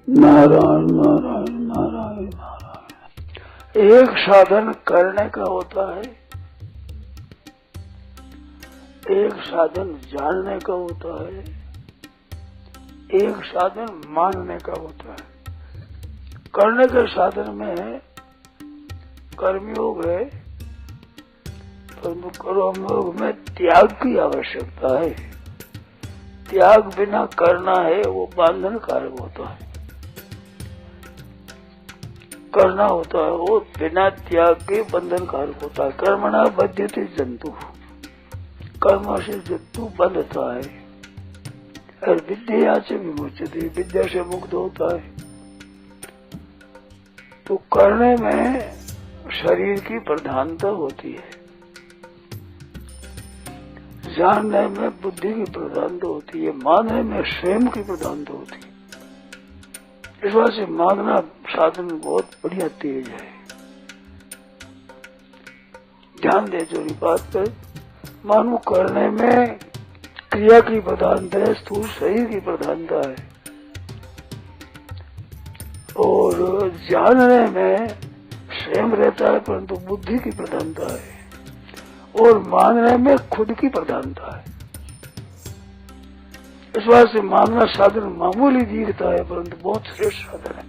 नारायण नारायण नारायण नारायण। एक साधन करने का होता है, एक साधन जानने का होता है, एक साधन मानने का होता है। करने के साधन में कर्मयोग है, परंतु कर्मयोग में त्याग की आवश्यकता है। त्याग बिना करना है वो बंधन कारक होता है। करना होता है वो बिना त्याग के बंधन कारक होता है। कर्मणा बध्यते जंतु, कर्म से जंतु बंधता है और विद्या से विमुच्यते, विद्या से मुक्त होता है। तो करने में शरीर की प्रधानता होती है, जानने में बुद्धि की प्रधानता होती है, मानने में स्वयं की प्रधानता होती है। इस बात से मानना साधन बहुत बढ़िया तेज है। ध्यान दे जो बात पर, मानो करने में क्रिया की प्रधानता है, स्थूल शरीर की प्रधानता है, और जानने में स्वयं रहता है परंतु बुद्धि की प्रधानता है, और मानने में खुद की प्रधानता है। इस बात से मानना साधन मामूली दिखता है परंतु बहुत श्रेष्ठ साधन है।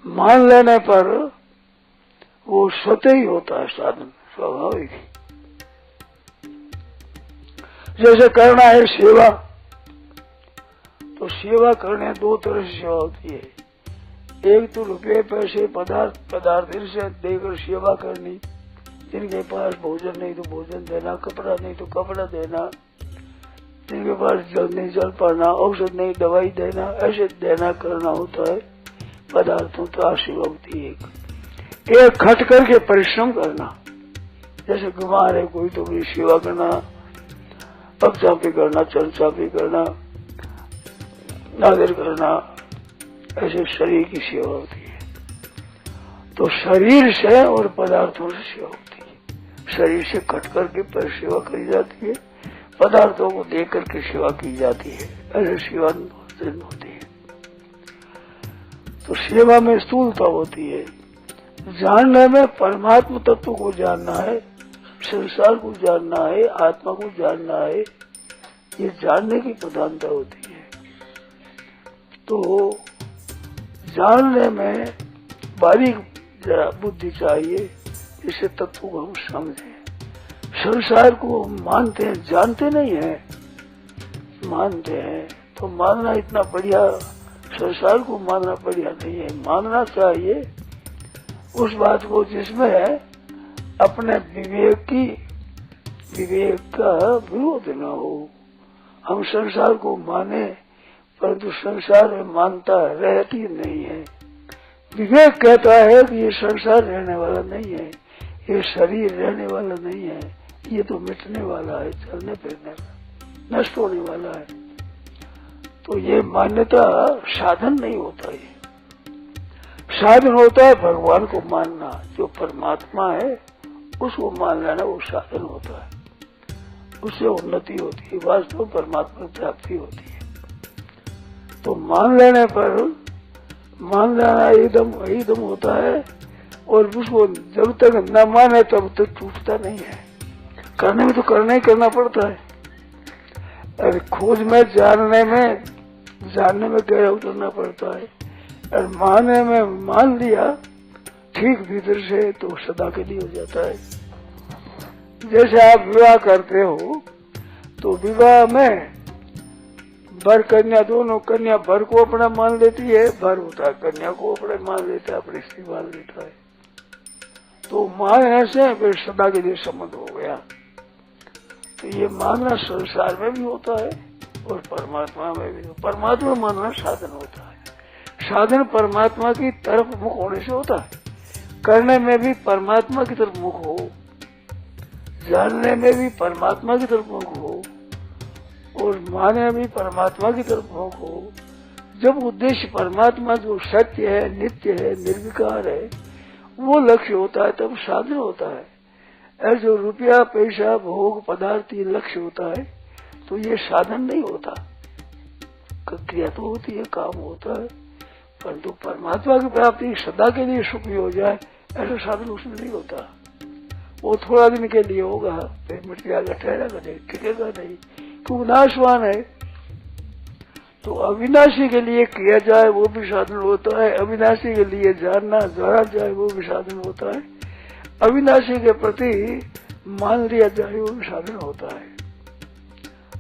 मान लेने पर वो स्वतः ही होता है साधन, स्वाभाविक ही। जैसे करना है सेवा, तो सेवा करने दो तरह से सेवा होती है। एक तो रुपये पैसे पदार्थ से देकर सेवा करनी, जिनके पास भोजन नहीं तो भोजन देना, कपड़ा नहीं तो कपड़ा देना, जिनके पास जल नहीं जल पाना, औषध नहीं दवाई देना, ऐसे देना करना होता है। पदार्थों तो सेवा होती है। एक खट करके परिश्रम करना, जैसे बीमार है कोई तो अपनी सेवा करना, पग चापी करना, चल चापी करना, नादर करना, ऐसे शरीर की सेवा होती है। तो शरीर से और पदार्थों से सेवा होती है। शरीर से कट करके पर सेवा करी जाती है, पदार्थों को दे करके सेवा की जाती है, ऐसे सेवा होती है। तो सेवा में स्थूलता होती है। जानने में परमात्मा तत्व को जानना है, संसार को जानना है, आत्मा को जानना है, ये जानने की प्रधानता होती है। तो जानने में बारीक जरा बुद्धि चाहिए, इससे तत्व को हम समझें। संसार को हम मानते हैं, जानते नहीं है, मानते हैं। तो मानना इतना बढ़िया, संसार को मानना बढ़िया नहीं है। मानना चाहिए उस बात को जिसमें अपने विवेक का विरोध न हो। हम संसार को माने परंतु संसार में मानता रहती नहीं है। विवेक कहता है कि ये संसार रहने वाला नहीं है, ये शरीर रहने वाला नहीं है, ये तो मिटने वाला है, चलने फिरने का, नष्ट होने वाला है। तो ये मान्यता साधन नहीं होता है। साधन होता है भगवान को मानना, जो परमात्मा है उसको मान लेना, वो साधन होता है। उससे उन्नति होती है, वास्तव में परमात्मा की प्राप्ति होती है। तो मान लेने पर, मान लेना एकदम होता है, और उसको जब तक न माने तब तक टूटता नहीं है। करने में तो करना ही करना पड़ता है। अरे खोज में जानने में गहरा उतरना पड़ता है, और मानने में मान लिया ठीक भीतर से तो सदा के लिए हो जाता है। जैसे आप विवाह करते हो तो विवाह में वर कन्या दोनों, कन्या वर को अपना मान लेती है, वर होता है कन्या को अपने मान लेता है, अपनी स्त्री मान लेता है। तो मानने से फिर सदा के लिए संबंध हो गया। तो ये मानना संसार में भी होता है और परमात्मा में भी। परमात्मा मानना साधन होता है। साधन परमात्मा की तरफ मुख होने से होता है। करने में भी परमात्मा की तरफ मुख हो, जानने में भी परमात्मा की तरफ मुख हो, और मानने में भी परमात्मा की तरफ मुख हो। जब उद्देश्य परमात्मा जो सत्य है, नित्य है, निर्विकार है, वो लक्ष्य होता है, तब साधन होता है। और जो रुपया पैसा भोग पदार्थ ये लक्ष्य होता है, तो ये साधन नहीं होता। क्रिया तो होती है, काम होता है, परंतु परमात्मा की प्राप्ति सदा के लिए सुखी हो जाए ऐसा साधन उसमें नहीं होता। वो थोड़ा दिन के लिए होगा, फिर मिट जाएगा, ठहरेगा नहीं, टिकेगा नहीं, क्योंकि नाशवान है। तो अविनाशी के लिए किया जाए वो भी साधन होता है, अविनाशी के लिए जानना जाना जाए वो भी साधन होता है, अविनाशी के प्रति मान लिया जाए वो भी साधन होता है।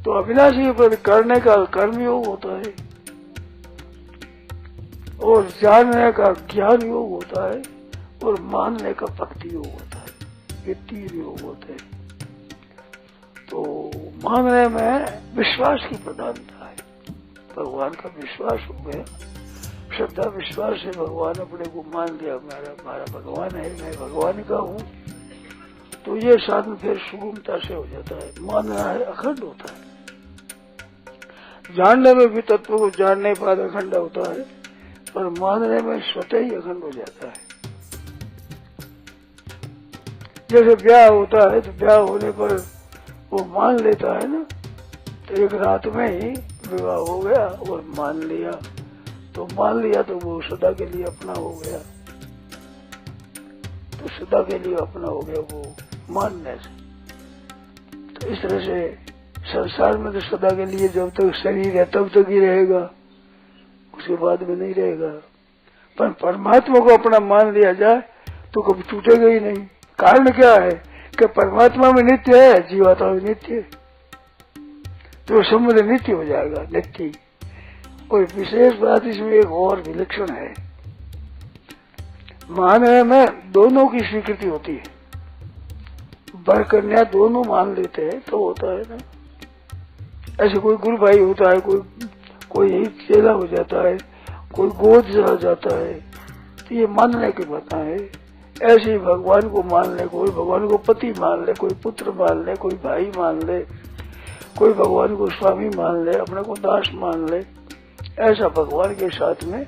तो अविनाशी के प्रति करने का कर्मयोग होता है और जानने का ज्ञान योग होता है और मानने का भक्ति योग होता है, ये 3 योग होते हैं। तो मानने में विश्वास की प्रधानता है, भगवान का विश्वास हो गया, श्रद्धा विश्वास से भगवान अपने को मान लिया, हमारा भगवान है, मैं भगवान का हूँ, तो ये साधन फिर सुगमता से हो जाता है। मानना है अखंड होता है, जानने में भी तत्व को जानने के बाद अखंड होता है, पर मानने में स्वतः ही अखंड हो जाता है। जैसे ब्याह होता है तो ब्याह होने पर वो मान लेता है ना, तो एक रात में ही विवाह हो गया और मान लिया, तो मान लिया तो वो सदा के लिए अपना हो गया, तो सदा के लिए अपना हो गया वो मानने से। तो इस तरह से संसार में तो सदा के लिए जब तक शरीर है तब तक ही रहेगा, उसके बाद में नहीं रहेगा। पर परमात्मा को अपना मान लिया जाए तो कभी टूटेगा ही नहीं। कारण क्या है कि परमात्मा में नित्य है, जीवात्मा में नित्य है, तो संबंध नित्य हो जाएगा, नित्य। कोई विशेष बात इसमें एक और विलक्षण है, मानने में दोनों की स्वीकृति होती है, वर कन्या दोनों मान लेते हैं तो होता है ना। ऐसे कोई गुरु भाई होता है, कोई चेला हो जाता है, कोई गोद जा जाता है, तो ये मानने की बात है। ऐसे ही भगवान को मान ले, कोई भगवान को पति मान ले, कोई पुत्र मान ले, कोई भाई मान ले, कोई भगवान को स्वामी मान ले, अपने को दास मान ले, ऐसा भगवान के साथ में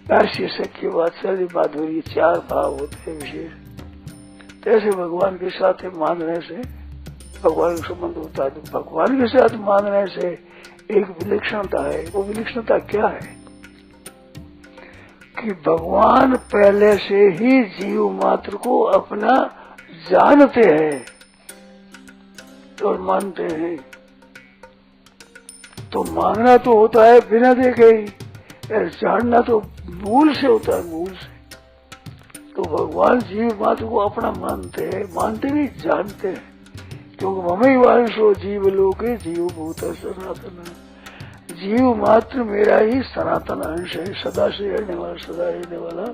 कार्य सख्य वात्सल्य माधुर्य 4 भाव होते हैं विशेष। तो ऐसे भगवान के साथ मानने से भगवान का संबंध होता है। तो भगवान के साथ मानने से एक विलक्षणता है, वो विलक्षणता क्या है कि भगवान पहले से ही जीव मात्र को अपना जानते हैं और मानते हैं। तो मानना तो होता है बिना देखे ही, जानना तो मूल से होता है, मूल से। तो भगवान जीव मात्र को अपना मानते हैं, मानते नहीं जानते हैं, क्योंकि ममई वांशो जीव लोके जीव भूत सनातन, जीव मात्र मेरा ही सनातन अंश है, सदा से रहने वाला, सदा रहने वाला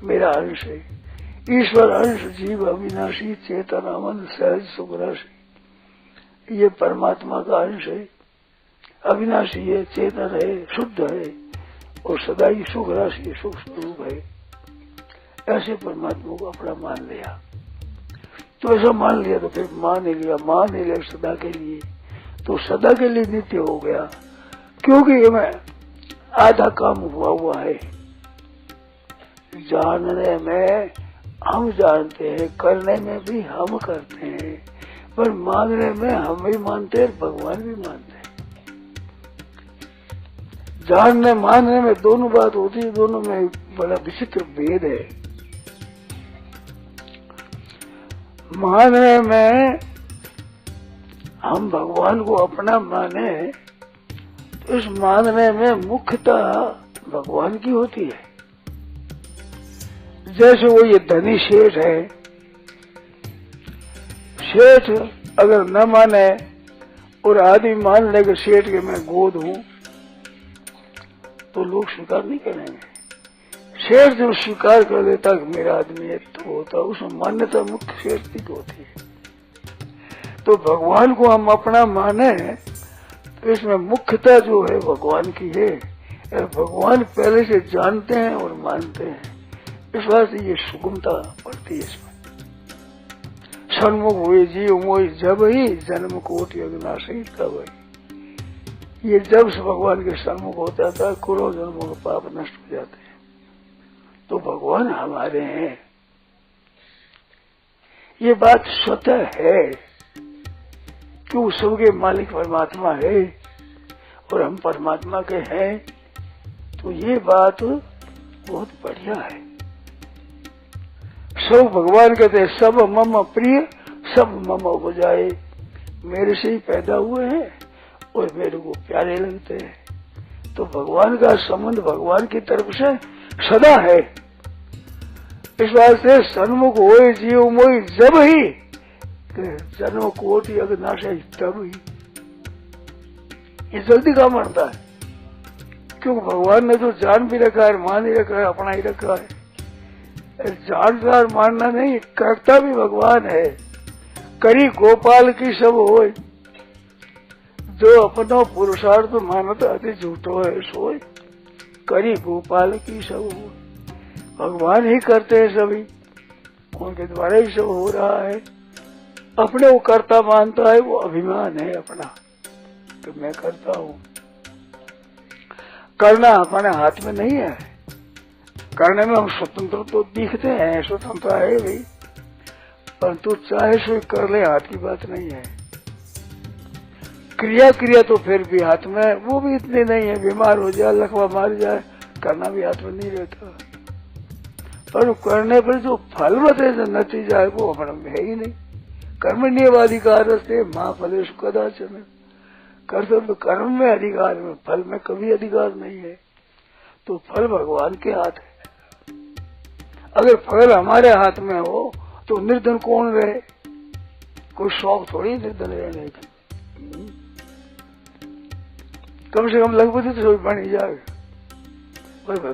मेरा अंश है। ईश्वर अंश जीव अविनाशी चेतन अमन सहज सुख राशि, ये परमात्मा का अंश है, अविनाशी है, चेतन है, शुद्ध है और सदा ही सुख राशि है, सुख स्वरूप है। ऐसे परमात्मा को अपना मान लिया, तो ऐसा मान लिया तो फिर मान ही लिया सदा के लिए, तो सदा के लिए नित्य हो गया। क्योंकि मैं आधा काम हुआ है, जानने में हम जानते हैं, करने में भी हम करते हैं, पर मानने में हम भी मानते हैं, भगवान भी मानते हैं। जानने मानने में दोनों बात होती है, दोनों में बड़ा विचित्र भेद है। मानने में हम भगवान को अपना माने तो इस मानने में मुख्यतः भगवान की होती है। जैसे वो ये धनी शेठ है, शेठ अगर न माने और आदमी मान ले कि शेठ के मैं गोद हूं तो लोग स्वीकार नहीं करेंगे। शेठ जो स्वीकार कर लेता कि मेरा आदमी है तो होता, उसमें मान्यता मुख्य शेठ की होती है। तो भगवान को हम अपना माने तो इसमें मुख्यता जो है भगवान की है, भगवान पहले से जानते हैं और मानते हैं, इस बात से ये सुगमता पड़ती है इसमें। सन्मुख हुए जीव मोहि जब ही जन्म कोटि अविनाशी तब ही, ये जब से भगवान के सन्मुख होता था करोड़ों जन्मों के पाप नष्ट हो जाते हैं। तो भगवान हमारे हैं, ये बात स्वतः है, क्यों सबके मालिक परमात्मा है और हम परमात्मा के हैं, तो ये बात बहुत बढ़िया है। सब भगवान कहते हैं सब मम प्रिय सब मम उपजाए, मेरे से ही पैदा हुए हैं और मेरे को प्यारे लगते हैं। तो भगवान का संबंध भगवान की तरफ से सदा है। इस वास्ते सन्मुख होए जीव मोई जब ही जन्म कोटि अग्नाशय तब ही, ये जल्दी काम बनता है। क्योंकि भगवान ने तो जान भी रखा है, मान ही रखा है, अपना ही रखा है। जानदार मानना नहीं, करता भी भगवान है। करी गोपाल की सब होए, जो अपनो पुरुषार्थ मानत अति झूठो है सोए। करी गोपाल की सब होए, भगवान ही करते हैं सभी, उनके द्वारा ही सब हो रहा है। अपने वो कर्ता मानता है, वो अभिमान है अपना कि मैं करता हूँ। करना हमारे हाथ में नहीं है। करने में हम स्वतंत्र तो दिखते हैं, स्वतंत्रता है भी, परंतु चाहे सो कर ले हाथ की बात नहीं है। क्रिया तो फिर भी हाथ में, वो भी इतनी नहीं है। बीमार हो जाए, लकवा मार जाए, करना भी हाथ में नहीं रहता। पर करने पर जो फल बते, जो नतीजा है, वो हमारे में है ही नहीं। कर्मण्येवाधिकार से माँ फलेषु कदाचन, कर्म में अधिकार में, फल में कभी अधिकार नहीं है। तो फल भगवान के हाथ है। अगर फल हमारे हाथ में हो तो निर्धन कौन रहे? कोई शौक थोड़ी निर्धन रहने का। कम से कम लखपति तो बन ही जाएगा।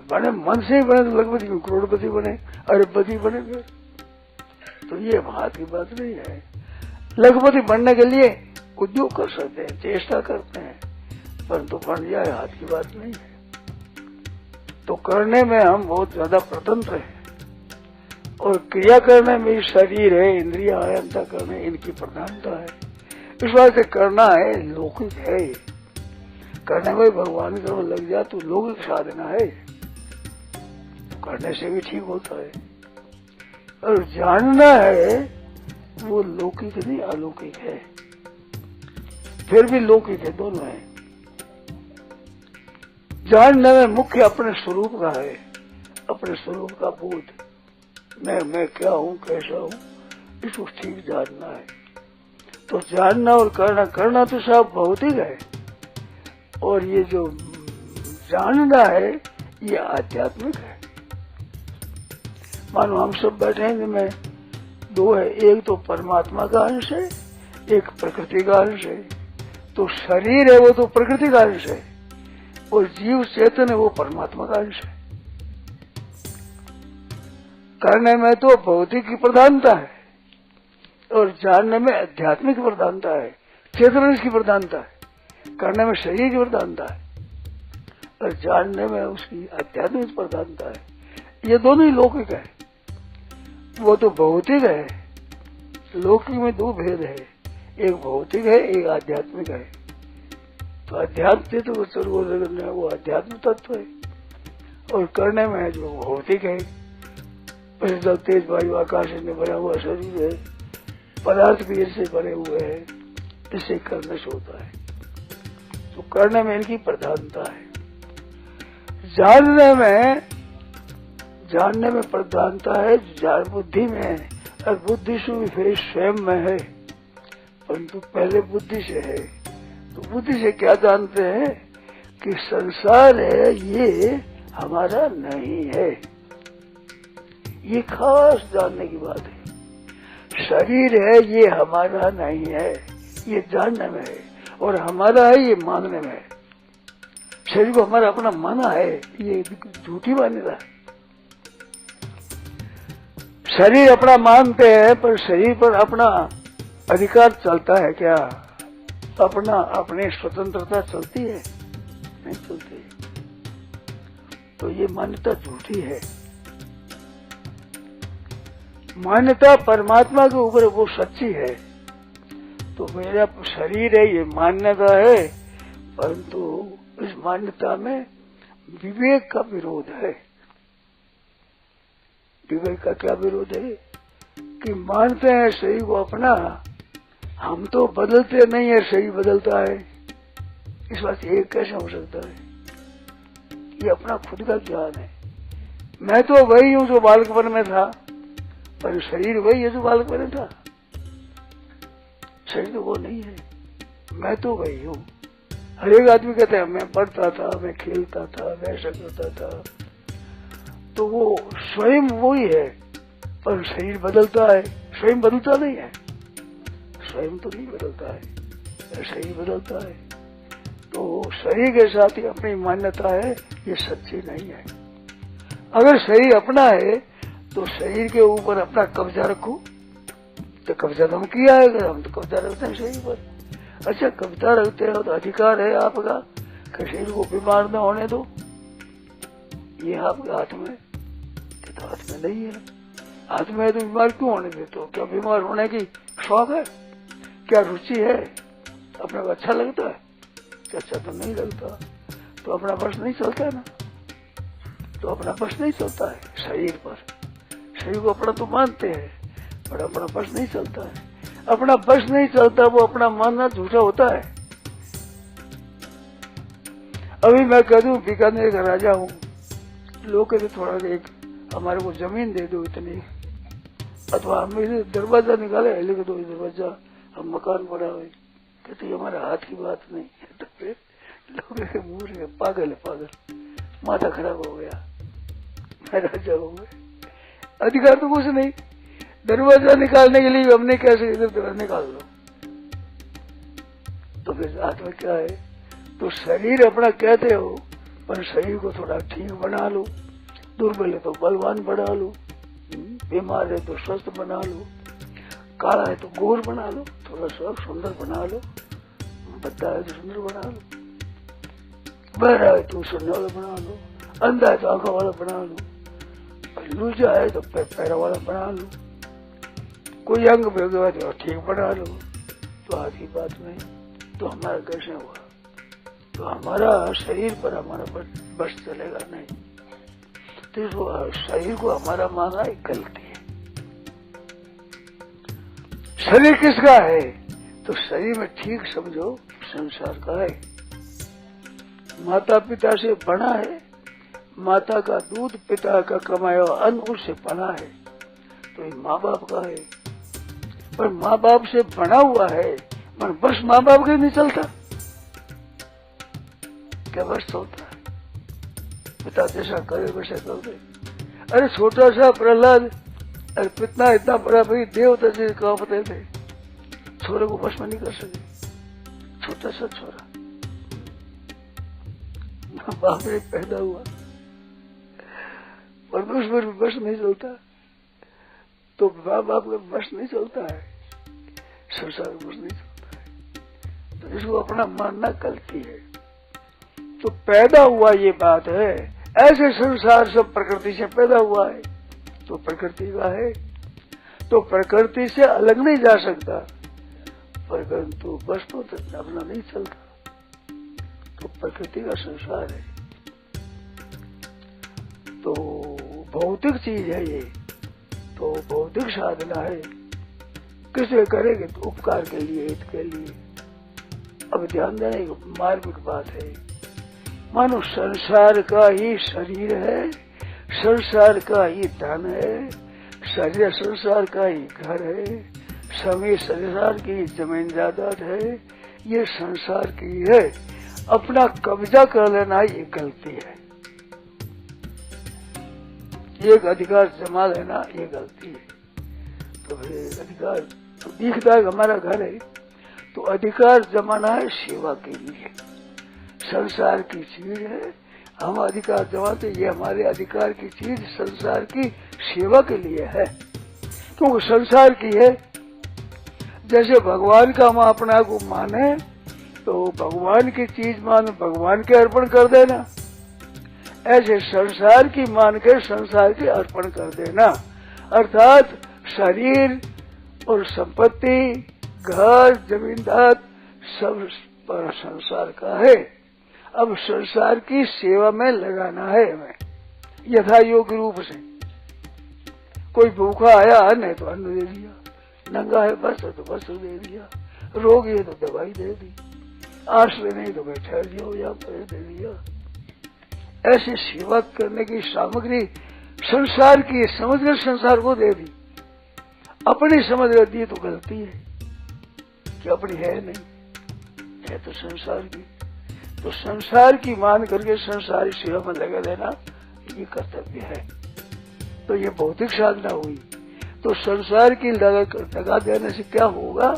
बने मन से ही बने तो लखपति में करोड़पति बने, अरबपति बने। तो ये हाथ की बात नहीं है। लखपति बनने के लिए उद्योग कर सकते हैं, चेष्टा करते हैं, परंतु बन जाए हाथ की बात नहीं है। तो करने में हम बहुत ज्यादा स्वतंत्र हैं, और क्रिया करने में शरीर है, इंद्रिया है, अंतःकरण है, इनकी प्रधानता है। इस बात से करना है, लौकिक है। करने में भगवान की तरफ लग जाए तो लौकिक साधना है, करने से भी ठीक होता है। और जानना है वो लौकिक नहीं, अलौकिक है। फिर भी लौकिक है, दोनों है। जानने में मुख्य अपने स्वरूप का है, अपने स्वरूप का बोध। मैं क्या हूँ, कैसा हूँ, इसको ठीक जानना है। तो जानना और करना तो सब भौतिक है, और ये जो जानना है ये आध्यात्मिक है। मानो हम सब बैठे हैं, जिनमें दो है, एक तो परमात्मा का अंश है, एक प्रकृति का अंश है। तो शरीर है वो तो प्रकृति का अंश है, और जीव चेतन है वो परमात्मा का अंश है। करने में तो भौतिक की प्रधानता है, और जानने में आध्यात्मिक प्रधानता है, चेतन की प्रधानता है। करने में शरीर की प्रधानता है, और जानने में उसकी आध्यात्मिक प्रधानता है। ये दोनों ही लौकिक है, वो तो भौतिक है। लौकिक में दो भेद है, एक भौतिक है, एक आध्यात्मिक है। तो अध्यात्म तो जगत में वो अध्यात्म तत्व है, और करने में जो भौतिक है, जल तेज वायु आकाश में भरा हुआ शरीर है, पदार्थ भी इससे बने हुए हैं, इससे करने से होता है। तो करने में इनकी प्रधानता है। जानने में प्रधानता है बुद्धि में, और बुद्धि से स्वयं में है, परंतु पहले बुद्धि से है। तो बुद्धि से क्या जानते हैं कि संसार है ये हमारा नहीं है, ये खास जानने की बात है। शरीर है ये हमारा नहीं है, ये जानने में है, और हमारा है ये मानने में है। शरीर को हमारा अपना माना है, ये झूठी मान्यता है। शरीर अपना मानते हैं, पर शरीर पर अपना अधिकार चलता है क्या? अपनी स्वतंत्रता चलती है? नहीं चलती। तो ये मान्यता झूठी है। मान्यता परमात्मा के ऊपर वो सच्ची है। तो मेरा शरीर है ये मान्यता है, परंतु इस मान्यता में विवेक का विरोध है। विवेक का क्या विरोध है? कि मानते हैं शरीर को अपना, हम तो बदलते नहीं है, शरीर बदलता है। इस बात से एक कैसे हो सकता है? ये अपना खुद का ज्ञान है। मैं तो वही हूं जो बालकपन में था, पर शरीर वही है जो बालकपन में था। शरीर तो वो नहीं है, मैं तो वही हूँ। हर एक आदमी कहता है मैं पढ़ता था, मैं खेलता था, मैं ऐसा करता था, तो वो स्वयं वही है, पर शरीर बदलता है, स्वयं बदलता नहीं है। स्वयं तो नहीं बदलता है, शरीर बदलता है। तो शरीर के साथ ही अपनी मान्यता है, ये सच्ची नहीं है। अगर शरीर अपना है तो शरीर के ऊपर अपना कब्जा रखो, तो कब्जा तो हम किया है, हम तो कब्जा रखते हैं शरीर पर। अच्छा, कब्जा रखते हो तो अधिकार है आपका कि शरीर को बीमार न होने दो, ये आपके हाथ में, तो हाथ में नहीं है। हाथ में है तो बीमार क्यों होने देते हो? क्या बीमार होने की शौक है? क्या रुचि है? अपने को अच्छा लगता है? अच्छा तो नहीं लगता, तो अपना बस नहीं चलता ना, तो अपना बस नहीं चलता है शरीर पर। शरीर को अपना तो मानते हैं, पर अपना बस नहीं चलता है। अपना बस नहीं चलता, वो अपना मानना झूठा होता है। अभी मैं कह दूं बीकानेर का राजा हूँ, लोग कहते थोड़ा एक हमारे को जमीन दे दो इतनी, अथवा हम इसे दरवाजा निकाले, लिख दो दरवाजा, हम मकान बनाए। कहते हमारे हाथ की बात नहीं है। तो फिर लोग मुंह से पागल है, पागल, माथा खराब हो गया, मैं राजा हो गया। अधिकार तो कुछ नहीं, दरवाजा निकालने के लिए हमने कैसे इधर उधर निकाल लो, तो फिर हाथ में क्या है? तो शरीर अपना कहते हो, पर शरीर को थोड़ा ठीक बना लो, दुर्बल है तो बलवान बना लो, बीमार है तो स्वस्थ बना लो, काला है तो गोर बना लो, थोड़ा सा सुंदर बना लो, बद्दा है तो सुंदर बना लो, बहरा है तो सुनने वाला बना लो, अंधा है तो आंखों वाला बना लो, लूजा है तो पैरों वाला बना लो, कोई अंग भेगा है तो ठीक बना लो। तो आज की बात नहीं, तो हमारा कैसे हुआ? तो हमारा शरीर पर हमारा बस चलेगा नहीं, तो शरीर को हमारा मानना एक गलती है। शरीर किसका है? तो शरीर में ठीक समझो संसार का है। माता पिता से बना है, माता का दूध पिता का कमाया अन्न उससे बना है, तो ये माँ बाप का है। पर माँ बाप से बना हुआ है, पर बस माँ बाप के नहीं चलता, क्या बस चलता है? पिता जैसा करे वैसा कर दे। अरे छोटा सा प्रहलाद, अरे पिता इतना बड़ा भाई देवता से कांपते थे, छोरे को बस में नहीं कर सके, छोटा सा छोरा, बाप ने पैदा हुआ, पर उस पर बस नहीं चलता, तो माँ बाप का बस नहीं चलता है, संसार में बस नहीं चलता है, तो इसको अपना मानना गलती है। तो पैदा हुआ ये बात है, ऐसे संसार सब प्रकृति से पैदा हुआ है, तो प्रकृति का है, तो प्रकृति से अलग नहीं जा सकता, परंतु बस तो अपना नहीं चलता, तो प्रकृति का संसार है। तो भौतिक चीज है ये, तो भौतिक साधना है, किसे करेंगे? तो उपकार के लिए, हित के लिए। अब ध्यान देने की मार्मिक बात है, मानो संसार का ही शरीर है, संसार का ही धन है, शरीर संसार का ही घर है, समय संसार की जमीन जायदाद है, ये संसार की है। अपना कब्जा कर लेना ये गलती है, एक अधिकार जमा लेना ये गलती है। तो फिर अधिकार तो दिखता है हमारा घर है, तो अधिकार जमाना है सेवा के लिए, संसार की चीज है, हम अधिकार जमाते, ये हमारे अधिकार की चीज संसार की सेवा के लिए है, क्योंकि संसार की है। जैसे भगवान का हम अपना को माने, तो भगवान की चीज मान भगवान के अर्पण कर देना, ऐसे संसार की मान के संसार के अर्पण कर देना, अर्थात शरीर और संपत्ति, घर, जमींदार सब पर संसार का है। अब संसार की सेवा में लगाना है हमें यथा योग्य रूप से। कोई भूखा आया अन्न है तो अन्न दे दिया, नंगा है वस्त्र तो वस्त्र दे दिया, रोगी है तो दवाई दे दी, आश्रय नहीं तो भाई ठहर जाओ या पैर दे दिया। ऐसी सेवा करने की सामग्री संसार की समझकर संसार को दे दी, अपनी समझ रहती है तो गलती है कि अपनी है नहीं, है तो संसार की। तो संसार की मान करके संसारी सेवा में लगा देना ये कर्तव्य है। तो ये भौतिक साधना हुई। तो संसार की लगा देने से क्या होगा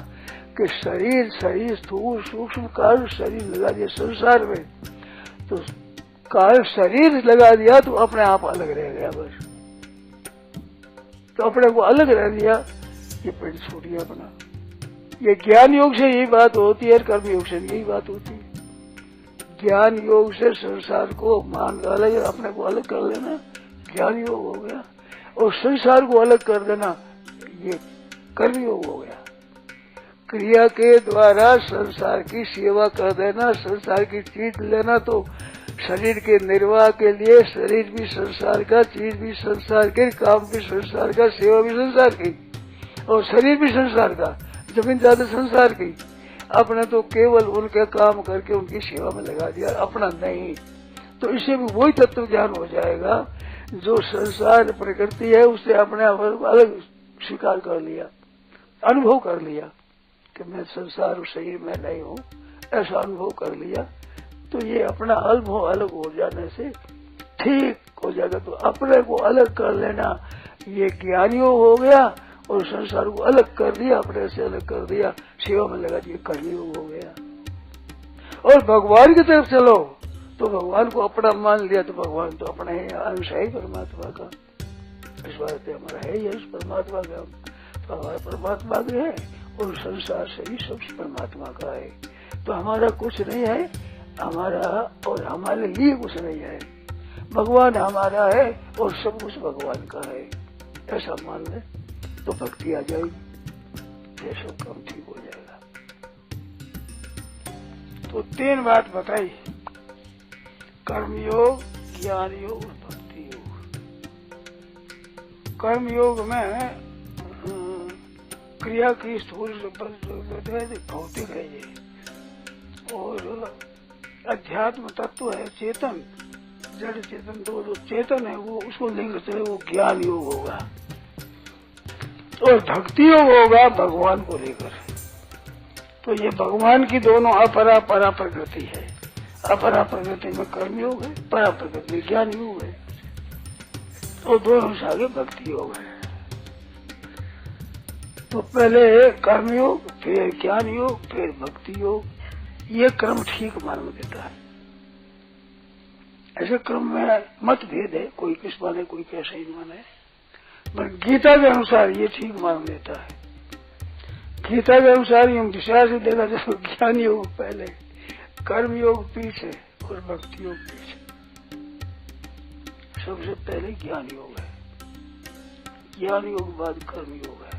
कि शरीर स्थूल सूक्ष्म कारण शरीर लगा दिया संसार में, तो कारण शरीर लगा दिया तो अपने आप अलग रह गया बस। तो अपने को अलग रह दिया, ये पेड़ छूट गया अपना। ये ज्ञान योग से यही बात होती है, कर्म योग से यही बात होती है। ज्ञान योग से संसार को मान अलग, अपने को अलग कर लेना ज्ञान योग हो गया, और संसार को अलग कर देना ये कर्म योग हो गया। क्रिया के द्वारा संसार की सेवा कर देना, संसार की चीज लेना, तो शरीर के निर्वाह के लिए शरीर भी संसार का, चीज भी संसार के, काम भी संसार का, सेवा भी संसार की, और शरीर भी संसार का, जमीन ज्यादा संसार की। अपने तो केवल उनके काम करके उनकी सेवा में लगा दिया, अपना नहीं। तो इससे भी वही तत्व ज्ञान हो जाएगा जो संसार प्रकृति है उससे अपने अलग स्वीकार कर लिया, अनुभव कर लिया कि मैं संसार शरीर में नहीं हूँ, ऐसा अनुभव कर लिया। तो ये अपना अनुभव अलग हो जाने से ठीक हो जाएगा। तो अपने को अलग कर लेना ये ज्ञानियों हो गया, और संसार को अलग कर दिया, अपने से अलग कर दिया, सेवा में लगा दिया, कर्मयोग हो गया। और भगवान की तरफ चलो तो भगवान को अपना मान लिया, तो भगवान तो अपना ही अंश है परमात्मा का। इस वास्ते हमारा है ही परमात्मा का, तो हमारा परमात्मा का है, और संसार से ही सब परमात्मा का है। तो हमारा कुछ नहीं है, हमारा और हमारे लिए कुछ नहीं है। भगवान हमारा है और सब कुछ भगवान का है, ऐसा मान ले तो भक्ति आ जाएगी, ये सब काम ठीक हो जाएगा। तो 3 बात बताई, कर्मयोग, ज्ञान योग और भक्ति योग। कर्मयोग में क्रिया की स्थूल भौतिक है ये, और अध्यात्म तत्व है चेतन, जड़ चेतन, दो चेतन है वो, उसको लेकर चले वो ज्ञान योग होगा। और भक्ति योग होगा भगवान को लेकर। तो ये भगवान की दोनों अपरा परा प्रकृति है। अपरा प्रकृति में कर्म योग है, परा प्रकृति में ज्ञान योग है, तो दोनों से आगे भक्ति योग है। तो पहले कर्म योग, फिर ज्ञान योग, फिर भक्ति योग, ये क्रम ठीक मालूम देता है। ऐसे क्रम में मतभेद है, कोई किस माने कोई कैसे ही माने, पर गीता के अनुसार ये ठीक मालूम देता है। गीता के अनुसार हम विचार से देखा जाए, ज्ञान योग पहले, कर्म योग पीछे और भक्ति योग पीछे। सबसे पहले ज्ञान योग है, ज्ञान योग बाद कर्म योग है।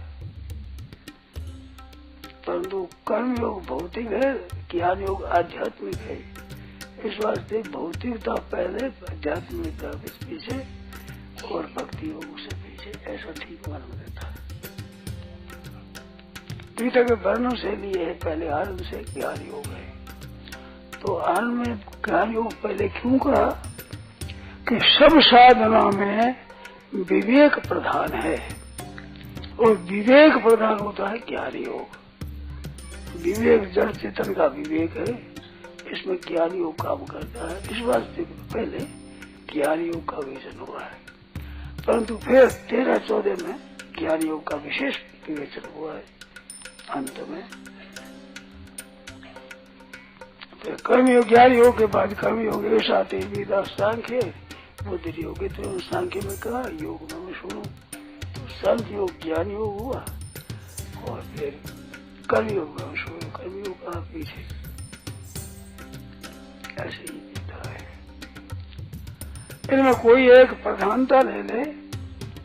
परंतु कर्म योग भौतिक है, ज्ञान योग आध्यात्मिक है। इस वास्ते भौतिकता पहले, आध्यात्मिकता पीछे, और भक्ति योग से पीछे, ऐसा ठीक मालूम देता है। गीता के वर्णन से लिए है, पहले आनंद से ज्ञान योग है। तो आनंद में ज्ञान योग पहले क्यों कहा कि सब साधना में विवेक प्रधान है, और विवेक प्रधान होता है ज्ञान योग। विवेक जड़ चेतन का विवेक है, इसमें ज्ञान योग काम करता है। इस वास्ते पहले ज्ञान योग का विवेचन हुआ है, परंतु फिर 13-14 में ज्ञान योग का विशेष विवेचन हुआ है अंत में। फिर कर्म योग, ज्ञान योग के बाद कर्म योग ऐसा वेदा सांख्य बुद्धि योग। तो सांख्य में कहा योग में सुनो, तो सांख्य योग ज्ञान योग हुआ, और फिर कर्म योग में सुनो, कर्म योग कहा पीछे। ऐसे ही गीता है। इनमें कोई एक प्रधानता ले ले,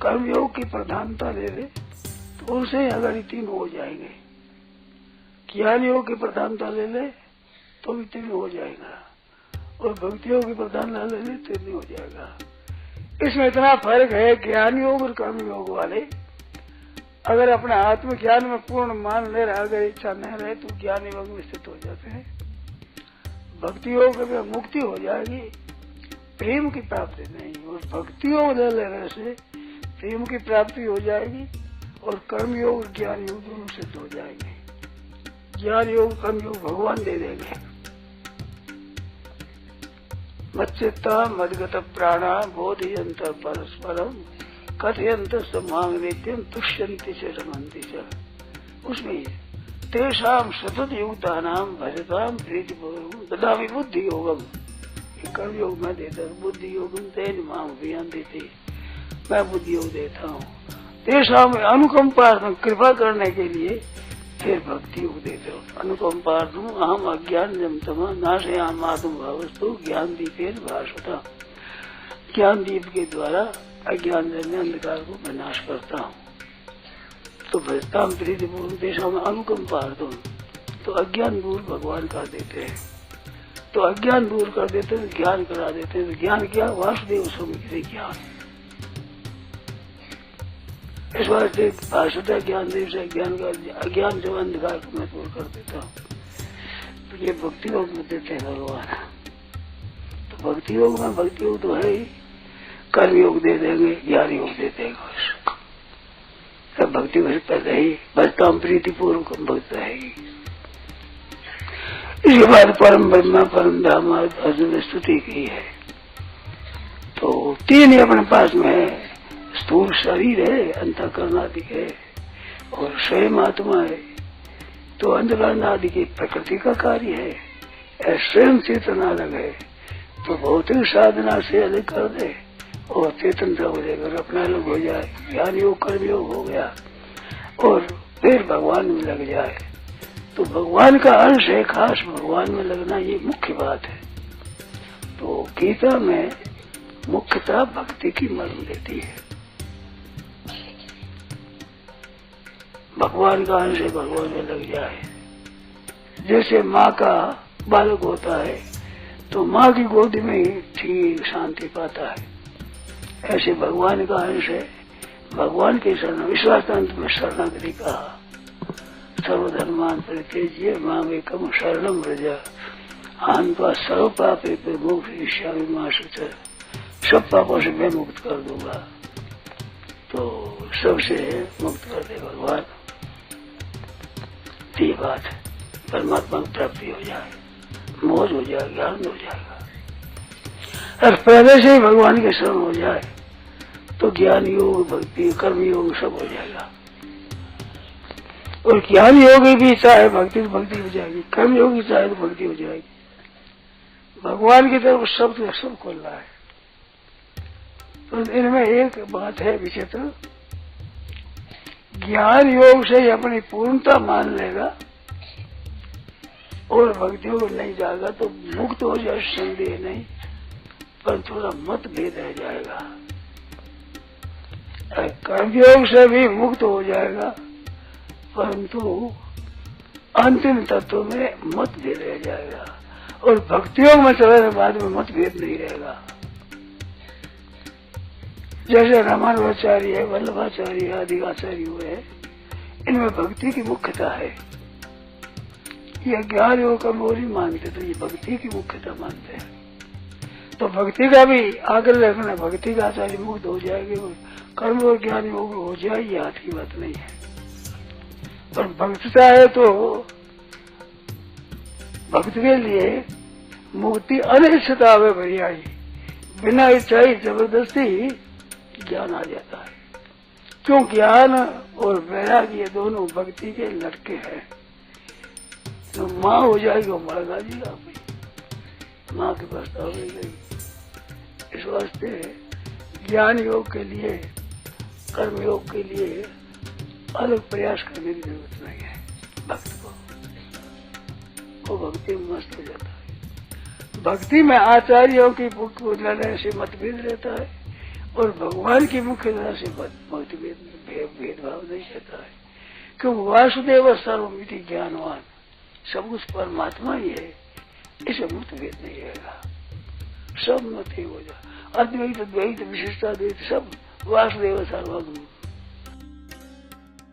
कर्म योग की प्रधानता ले ले, तो उसे अगर 3 हो जाएंगे। ज्ञान योग की प्रधानता ले ले तो भी 3 हो जाएगा, और भक्ति योग की प्रधानता ले ले 3 हो जाएगा। इसमें इतना फर्क है, ज्ञान योग और कर्म योग वाले अगर अपने आत्म ज्ञान में पूर्ण मान ले रहे, अगर इच्छा नहीं रहे तो ज्ञान योग में स्थित हो जाते हैं, भक्ति योग में मुक्ति हो जाएगी, प्रेम की प्राप्ति नहीं। और भक्ति योग ले लेने से प्रेम की प्राप्ति हो जाएगी और कर्म योग ज्ञान योग दोनों सिद्ध हो जाएंगे। ज्ञान योग कर्म योग भगवान दे देंगे। मच्चित्ता मद्गत प्राणा बोधयंत परस्परम कथयंत समांग नित्यम तुष्यंति च रमन्ति च। उसमें तेषाम सतत युक्तानाम भजताम प्रीतिपूर्वकम ददामि बुद्धि योगम। कर्म योग में देता हूँ, बुद्धि योगम तेन माम अभियान देती, मैं बुद्धि योग देता हूँ। तेषाम अनुकंपार्थम कृपा करने के लिए फिर भक्ति योग देते हो। अनुकंपार्थम अहम अज्ञान जमतमा नाशयाम आत्म भावस्तु ज्ञान दीपेन भाषता। ज्ञान दीप के द्वारा अज्ञान जन्य अंधकार को मैं नाश करता हूँ। तो भजताम प्रीतिपूर्वक तेषाम अनुकंपार्थम, तो अज्ञान दूर भगवान कर देते हैं। तो अज्ञान दूर कर देते हैं, ज्ञान करा देते हैं। तो ज्ञान क्या? वासुदेव समिति ज्ञान। इस वास्ते भाषता ज्ञान देव से ज्ञान का अज्ञान जो अंधकार को मैं दूर कर देता हूँ। तो ये भक्ति योग में देते हैं भगवान। तो भक्ति योग में भक्ति योग तो है ही, कर्म योग दे देंगे, ज्ञान योग दे देंगे। सब भक्ति वैसे पहले ही भजताम प्रीतिपूर्वक भक्त रहेगी। इसके बाद परम ब्रह्मा परम धाम अर्जुन स्तुति की है। तो तीन ही अपने पास में है, स्थूल शरीर है, अंतःकरण आदि है और स्वयं आत्मा है। तो अंतःकरण आदि की प्रकृति का कार्य है, स्वयं चेतन अलग है। तो भौतिक साधना से अलग कर दे और चेतनता हो जाएगा, अपना अलग हो जाए, ज्ञान योग कर्म योग हो गया और फिर भगवान में लग जाए। तो भगवान का अंश है, खास भगवान में लगना ये मुख्य बात है। तो गीता में मुख्यतः भक्ति की मर्म देती है। भगवान का अंश है, भगवान में लग जाए। जैसे माँ का बालक होता है तो माँ की गोद में ही ठीक शांति पाता है, ऐसे भगवान का अंश है। भगवान के शरण विश्वासांत में शरणागति कहा, सर्वधर्मान परित्यज्य मामेकम शरणम व्रज अहंत्वा सर्व पापे मोक्षयिष्यामि मा शुचः। सब पापों से मैं मुक्त कर दूंगा। तो सबसे मुक्त कर दे भगवान। ये बात है, परमात्मा की प्राप्ति हो जाए, मौज हो जाएगी, आनंद हो जाएगा। और पहले से ही भगवान के शरण हो जाए तो ज्ञान योग भक्ति कर्म योग सब हो जाएगा। और ज्ञान योग भी चाहे भक्ति तो भक्ति हो जाएगी, कर्म योग की चाहे तो भक्ति हो जाएगी। भगवान की तरफ सब खोल रहा है। तो इनमें एक बात है विचित्र, ज्ञान योग से ही अपनी पूर्णता मान लेगा और भक्ति योग नहीं जाएगा तो मुक्त हो जाए, संदेह नहीं, पर थोड़ा मतभेद रह जाएगा। कर्मयोग से भी मुक्त हो जाएगा परंतु अंतिम तत्व में मतभेद रह जाएगा। और भक्तियोग में चलने बाद में मतभेद नहीं रहेगा। जैसे रामानुजाचार्य है, वल्लभाचार्य है, आदि आचार्य हुए, इनमें भक्ति की मुख्यता है। ये ज्ञान योग का मोरी मानते तो ये भक्ति की मुख्यता मानते हैं। तो भक्ति का भी आगे रखना, भक्ति का आचार्य मुक्त हो जाएगी, कर्म और ज्ञान योग हो जाएगी, हाथ की बात नहीं है। पर भक्तता है तो भक्त के लिए मुक्ति अनिश्चितता में भरी आई, बिना इच्छा ही जबरदस्ती ज्ञान आ जाता है। क्यों? ज्ञान और वैराग्य दोनों भक्ति के लड़के हैं। तो माँ हो जाएगी वो मरगा जी आप, माँ के पास हो गई। इस वास्ते ज्ञान योग के लिए कर्म योग के लिए अलग प्रयास करने की जरूरत नहीं है। भक्त को भक्ति में मस्त हो जाता है। भक्ति में आचार्यों की मुख्य से मतभेद रहता है और भगवान की मुख्य तरह से भेदभाव नहीं रहता है। क्योंकि वासुदेव सर्वमिति ज्ञानवान, सब कुछ परमात्मा ही है, इसे मतभेद नहीं रहेगा। सब मत ही हो जाए, अद्वैत द्वैत विशिष्टाद्वैत सब वासुदेव सर्वम